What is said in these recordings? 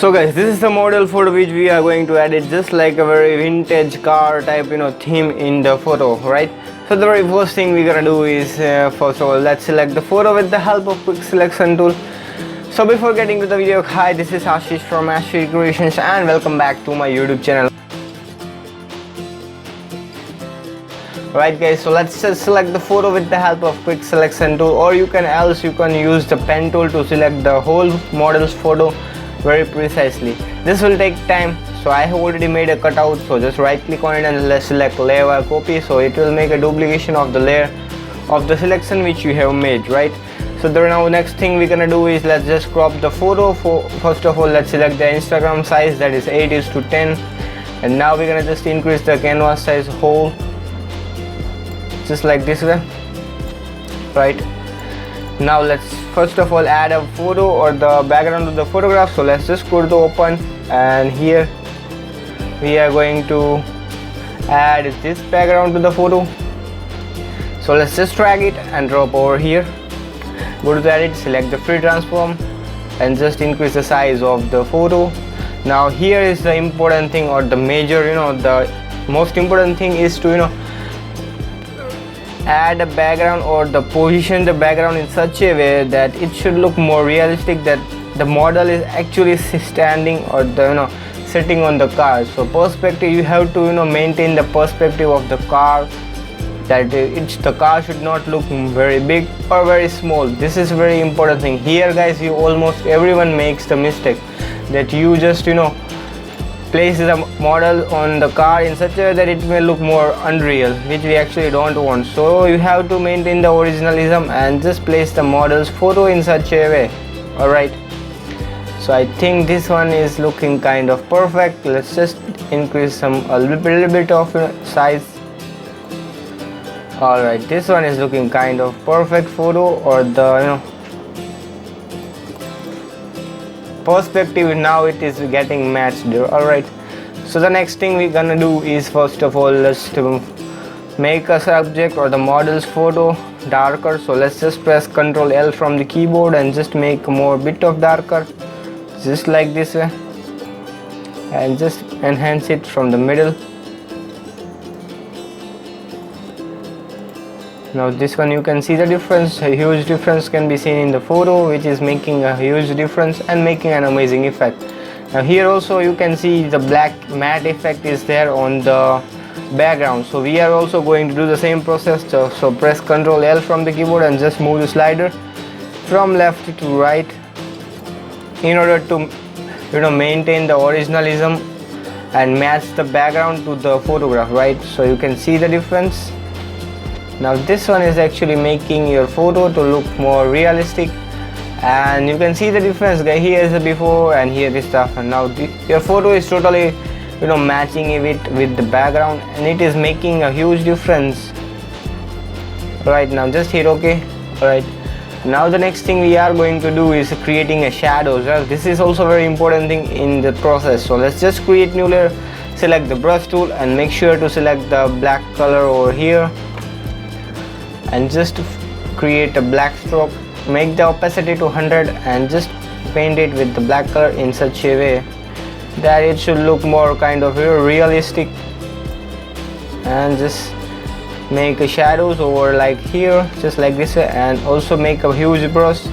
So guys, this is the model photo which we are going to edit, just like a very vintage car type theme in the photo, right? So the very first thing we're gonna do is first of all, let's select the photo with the help of quick selection tool. So before getting to the video, hi, this is Ashish from ashvircreations and welcome back to my YouTube channel. Right guys, so let's just select the photo with the help of quick selection tool, or you can use the pen tool to select the whole model's photo very precisely. This will take time, so I have already made a cutout, so just right click on it and let's select layer by copy, so it will make a duplication of the layer of the selection which you have made, right? So now next thing we're gonna do is let's just crop the photo. First of all, let's select the Instagram size, that is 8:10, and now we're gonna just increase the canvas size whole, just like this way, right? Now let's first of all add a photo or the background of the photograph. So let's just go to the open, and here we are going to add this background to the photo. So let's just drag it and drop over here. Go to the edit, select the free transform and just increase the size of the photo. Now here is the important thing, or the major, the most important thing is to add a background or the position the background in such a way that it should look more realistic, that the model is actually standing or the sitting on the car. So perspective, you have to maintain the perspective of the car, that the car should not look very big or very small. This is very important thing here guys. Almost everyone makes the mistake that you just place the model on the car in such a way that it may look more unreal, which we actually don't want. So you have to maintain the originalism and just place the model's photo in such a way. Alright, so I think this one is looking kind of perfect. Let's just increase a little bit of size. Alright, this one is looking kind of perfect photo, or the perspective now it is getting matched there. Alright, so the next thing we're gonna do is first of all let's make a subject or the model's photo darker. So let's just press Ctrl L from the keyboard and just make more bit of darker, just like this way, and just enhance it from the middle. Now this one you can see the difference, a huge difference can be seen in the photo, which is making a huge difference and making an amazing effect. Now here also you can see the black matte effect is there on the background. So we are also going to do the same process. So press Ctrl L from the keyboard and just move the slider from left to right in order to maintain the originalism and match the background to the photograph, right? So you can see the difference. Now this one is actually making your photo to look more realistic, and you can see the difference. Here is the before and here is the after. Now your photo is totally matching it with the background, and it is making a huge difference. Right, now just hit OK. Alright, now the next thing we are going to do is creating a shadows. This is also very important thing in the process. So let's just create new layer, select the brush tool and make sure to select the black color over here, and just create a black stroke. Make the opacity to 100 and just paint it with the black color in such a way that it should look more kind of realistic, and just make a shadows over like here, just like this way, and also make a huge brush.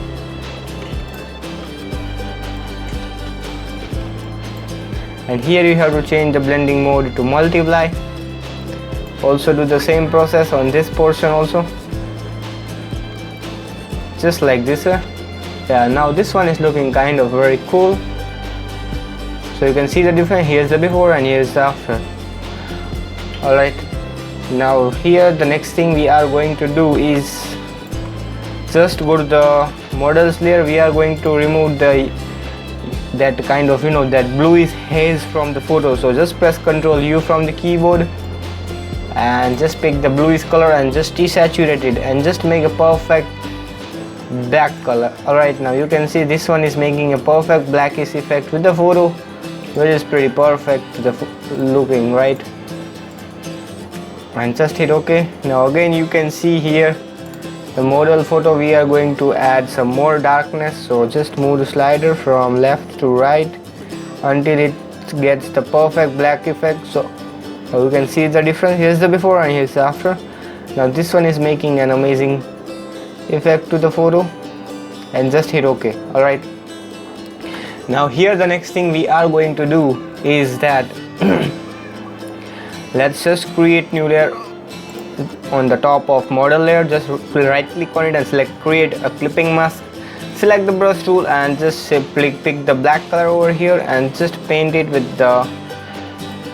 And here you have to change the blending mode to multiply. Also do the same process on this portion also, just like this way. Yeah, now this one is looking kind of very cool. So you can see the difference. Here's the before and here's the after. Alright, now here the next thing we are going to do is just go to the models layer. We are going to remove that kind of that bluish haze from the photo. So just press Ctrl U from the keyboard and just pick the bluish color and just desaturate it and just make a perfect black color. Alright, now you can see this one is making a perfect blackish effect with the photo, which is pretty perfect looking, right? And just hit OK. Now again you can see here the model photo, we are going to add some more darkness. So just move the slider from left to right until it gets the perfect black effect. So you can see the difference. Here's the before and here's the after. Now this one is making an amazing effect to the photo, and just hit OK. Alright, now here the next thing we are going to do is that let's just create new layer on the top of model layer. Just right click on it and select create a clipping mask. Select the brush tool and just simply pick the black color over here and just paint it with the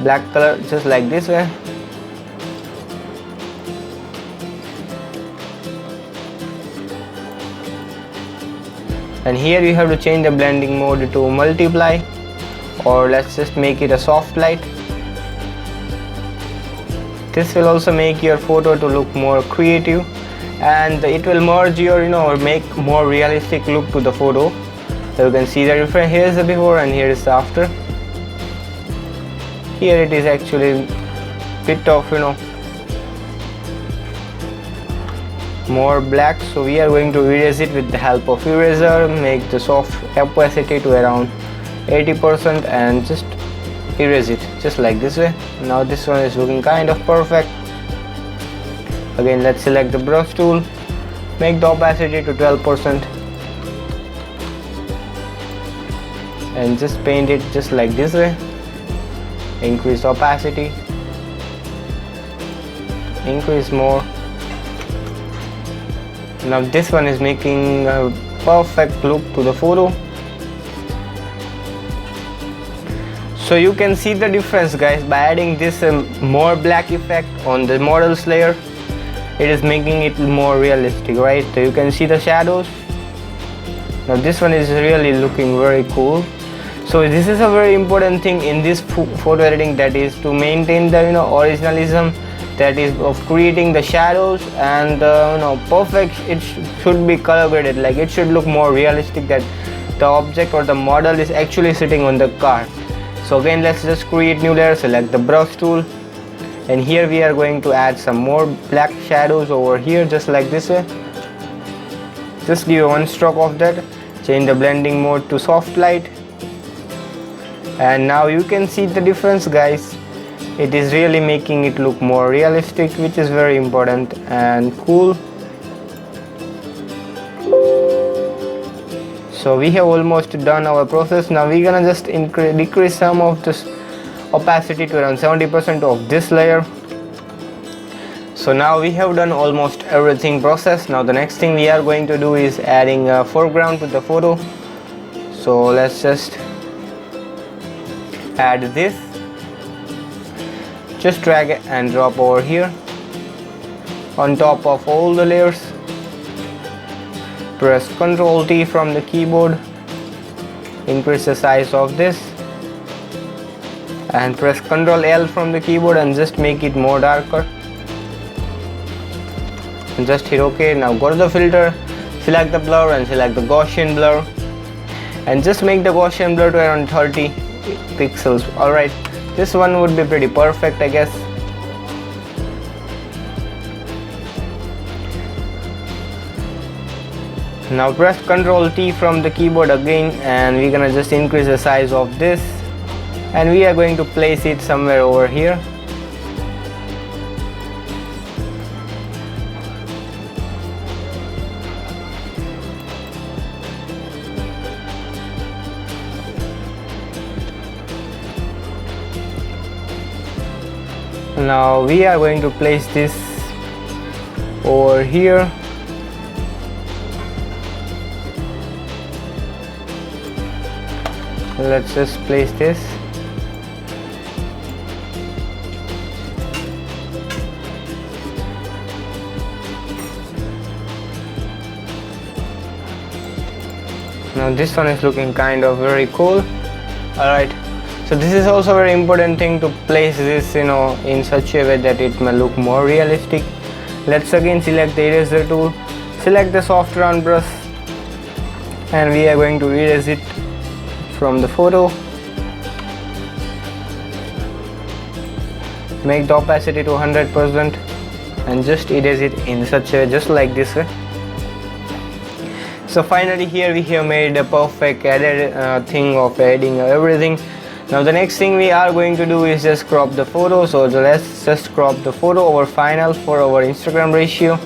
black color, just like this way. And here you have to change the blending mode to multiply, or let's just make it a soft light. This will also make your photo to look more creative, and it will merge your or make more realistic look to the photo. So you can see the difference. Here is the before and here is the after. Here it is actually bit of more black, so we are going to erase it with the help of eraser. Make the soft opacity to around 80% and just erase it just like this way. Now this one is looking kind of perfect. Again, let's select the brush tool, make the opacity to 12% and just paint it just like this way. Increase opacity, increase more. Now this one is making a perfect look to the photo. So you can see the difference, guys, by adding this more black effect on the models layer. It is making it more realistic, right? So you can see the shadows. Now this one is really looking very cool. So this is a very important thing in this photo editing, that is to maintain the originalism, that is of creating the shadows and perfect. It should be color graded, like it should look more realistic, that the object or the model is actually sitting on the car. So again, let's just create new layer, select the brush tool, and here we are going to add some more black shadows over here just like this way. Just give one stroke of that, change the blending mode to soft light, and now you can see the difference, guys. It is really making it look more realistic, which is very important and cool. So we have almost done our process. Now we're gonna just decrease some of this opacity to around 70% of this layer. So now we have done almost everything process. Now the next thing we are going to do is adding a foreground to the photo. So let's just add this. Just drag it and drop over here on top of all the layers. Press Ctrl T from the keyboard, increase the size of this, and press Ctrl L from the keyboard and just make it more darker, and just hit OK. Now go to the filter, select the blur and select the Gaussian blur, and just make the Gaussian blur to around 30 pixels. Alright, this one would be pretty perfect, I guess. Now press Ctrl T from the keyboard again, and we're gonna just increase the size of this, and we are going to place it somewhere over here. Now we are going to place this over here. Let's just place this. Now this one is looking kind of very cool. Alright, so this is also a very important thing, to place this in such a way that it may look more realistic. Let's again select the eraser tool, select the soft round brush, and we are going to erase it from the photo. Make the opacity to 100% and just erase it in such a way, just like this way. So finally here we have made a perfect added thing of adding everything. Now the next thing we are going to do is just crop the photo. So let's just crop the photo over final for our Instagram ratio.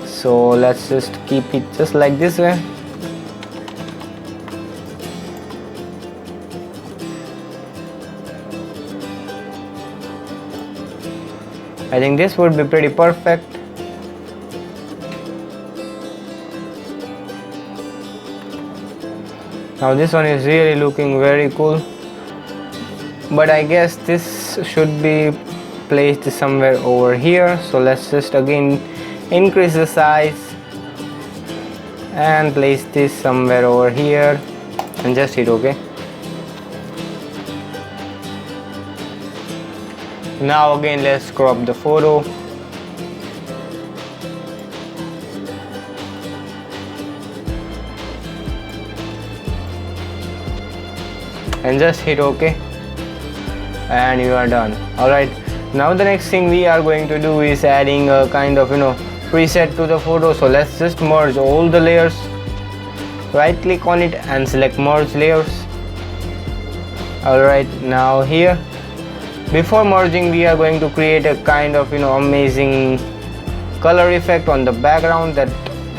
So let's just keep it just like this way. I think this would be pretty perfect. Now this one is really looking very cool, but I guess this should be placed somewhere over here. So let's just again increase the size and place this somewhere over here and just hit OK. Now again let's crop the photo. And just hit OK, and you are done. Alright, now the next thing we are going to do is adding a kind of preset to the photo. So let's just merge all the layers. Right click on it and select merge layers. Alright, now here, before merging, we are going to create a kind of amazing color effect on the background.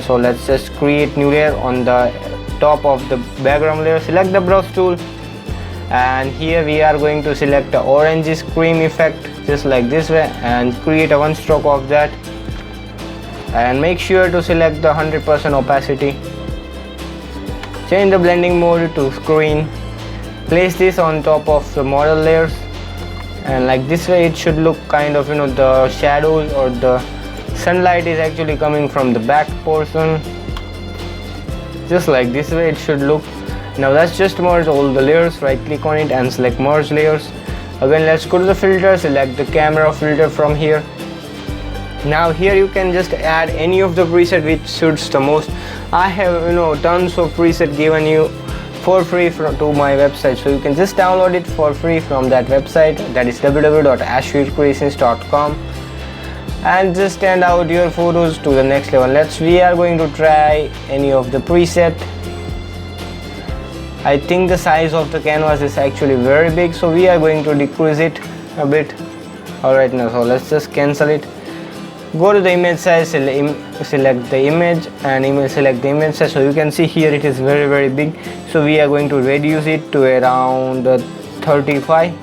So let's just create new layer on the top of the background layer. Select the brush tool, and here we are going to select the orange cream effect just like this way and create a one stroke of that, and make sure to select the 100% opacity. Change the blending mode to screen. Place this on top of the model layers, and like this way it should look kind of the shadows or the sunlight is actually coming from the back portion. Just like this way it should look. Now let's just merge all the layers. Right click on it and select merge layers. Again let's go to the filter, select the camera filter from here. Now here you can just add any of the preset which suits the most. I have tons of preset given you for free to my website, so you can just download it for free from that website, that is www.ashvircreations.com, and just stand out your photos to the next level. We are going to try any of the preset. I think the size of the canvas is actually very big, so we are going to decrease it a bit. Alright, now so let's just cancel it. Go to the image size, select the image and select the image size. So you can see here it is very big, so we are going to reduce it to around 35.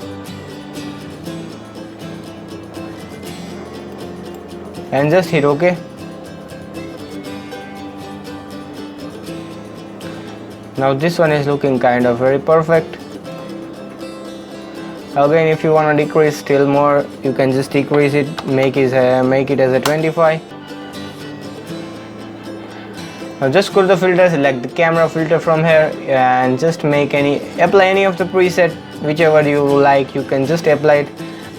And just hit OK. Now this one is looking kind of very perfect. Again, if you want to decrease still more, you can just decrease it, make it as a 25. Now just go to the filter, select the camera filter from here, and just apply any of the preset, whichever you like. You can just apply it.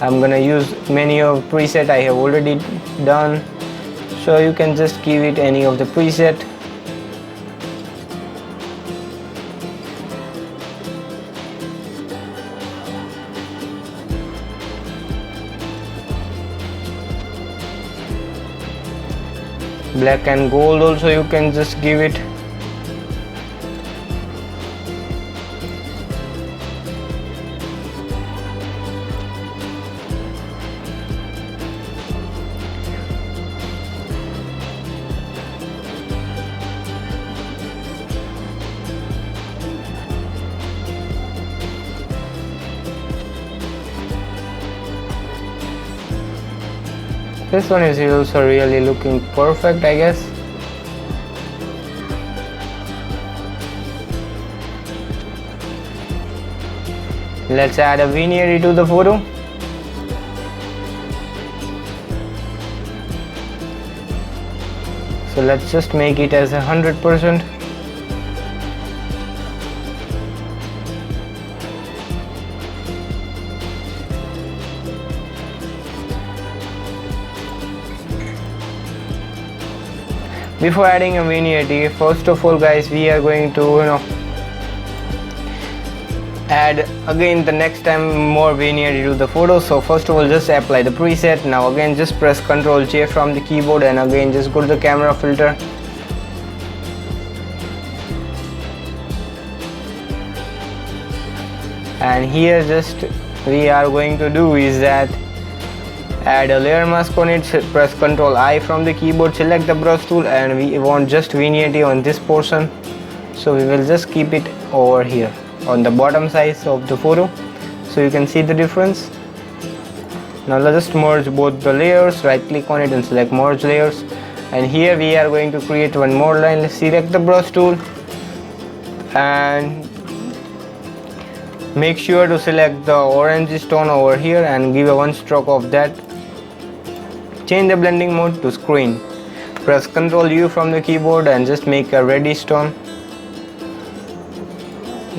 I'm gonna use many of preset I have already done, so you can just give it any of the preset. Black and gold also you can just give it. This one is also really looking perfect, I guess. Let's add a vignette to the photo. So let's just make it as 100%. Before adding a vignette, first of all guys, we are going to add again the next time more vignette to the photo. So first of all, just apply the preset. Now again just press Ctrl J from the keyboard, and again just go to the camera filter. And here just we are going to do is that add a layer mask on it. Press Ctrl I from the keyboard, select the brush tool, and we want just vignette on this portion, so we will just keep it over here on the bottom side of the photo, so you can see the difference. Now let's just merge both the layers. Right click on it and select merge layers, and here we are going to create one more line. Let's select the brush tool and make sure to select the orange stone over here and give a one stroke of that. Change the blending mode to screen. Press Ctrl U from the keyboard and just make a reddish stone.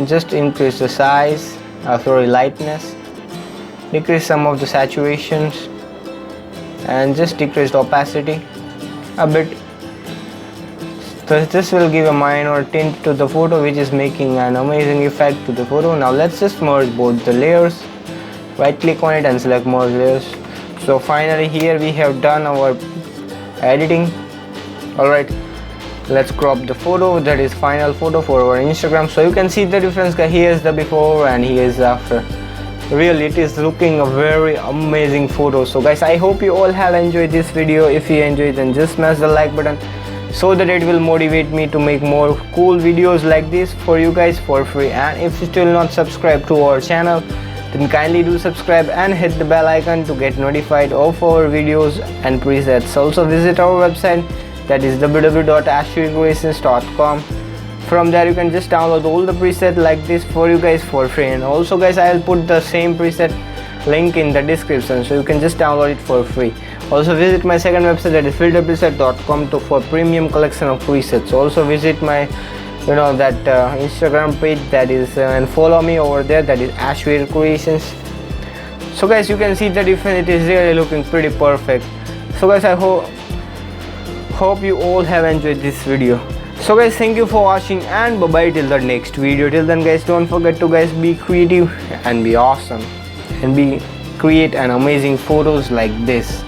Just increase the size, lightness, decrease some of the saturations, and just decrease the opacity a bit. So this will give a minor tint to the photo, which is making an amazing effect to the photo. Now let's just merge both the layers. Right click on it and select merge layers. So finally here we have done our editing. Alright, let's crop the photo. That is final photo for our Instagram. So you can see the difference. Here is the before and here is the after. Really, it is looking a very amazing photo. So guys, I hope you all have enjoyed this video. If you enjoyed, then just smash the like button, so that it will motivate me to make more cool videos like this for you guys for free. And if you still not subscribed to our channel, then kindly do subscribe and hit the bell icon to get notified of our videos and presets. Also visit our website, that is www.ashvircreations.com. From there you can just download all the presets like this for you guys for free. And also guys, I will put the same preset link in the description, so you can just download it for free. Also visit my second website, that is filterpreset.com, for premium collection of presets. Also visit my Instagram page, that is and follow me over there, that is ashvircreations. So guys, you can see the difference. It is really looking pretty perfect. So guys, I hope you all have enjoyed this video. So guys, thank you for watching, and bye bye till the next video. Till then guys, don't forget to guys be creative and be awesome, and create an amazing photos like this.